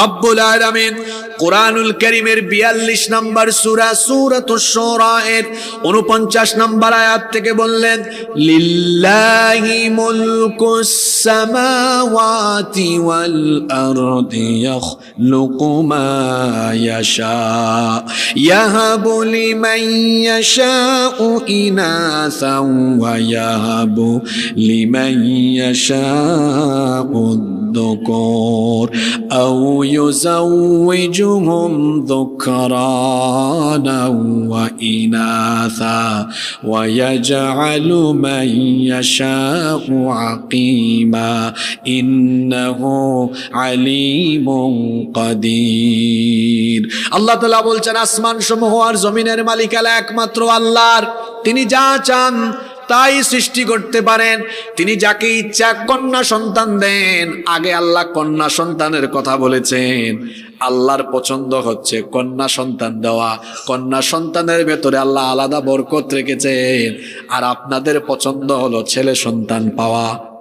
রব্বুল আলামিন কুরআনুল কারীমের ৪২ নম্বর সূরা সূরাতুশ শুরা এর ৪৯ নম্বর আয়াত থেকে বললেন, লিল্লাহি মুলকুস সামাওয়াতি ওয়াল আরদি ইয়াখলুকু মা ইয়াশা ইয়াহাবু লিমান ইয়াশাউ ইনাসান ওয়া ইয়াহাবু লিমান ইয়াশাউ الذكور أو يزوجهم ذكرانا وإناثا ويجعل من يشاء عقيما إنه عليم قدير। আল্লাহ তাআলা বলছেন, আসমান সমূহ আর জমিনের মালিক আল্লাহ, একমাত্র আল্লাহর। তিনি যা চান তাই সৃষ্টি করতে পারেন। তিনি যাকে ইচ্ছা কন্যা সন্তান দেন। আগে আল্লাহ কন্যা সন্তানের কথা বলেছেন। আল্লাহর পছন্দ হচ্ছে কন্যা সন্তান দেওয়া। কন্যা সন্তানের ভেতরে আল্লাহ আলাদা বরকত রেখেছেন। আর আপনাদের পছন্দ হলো ছেলে সন্তান পাওয়া।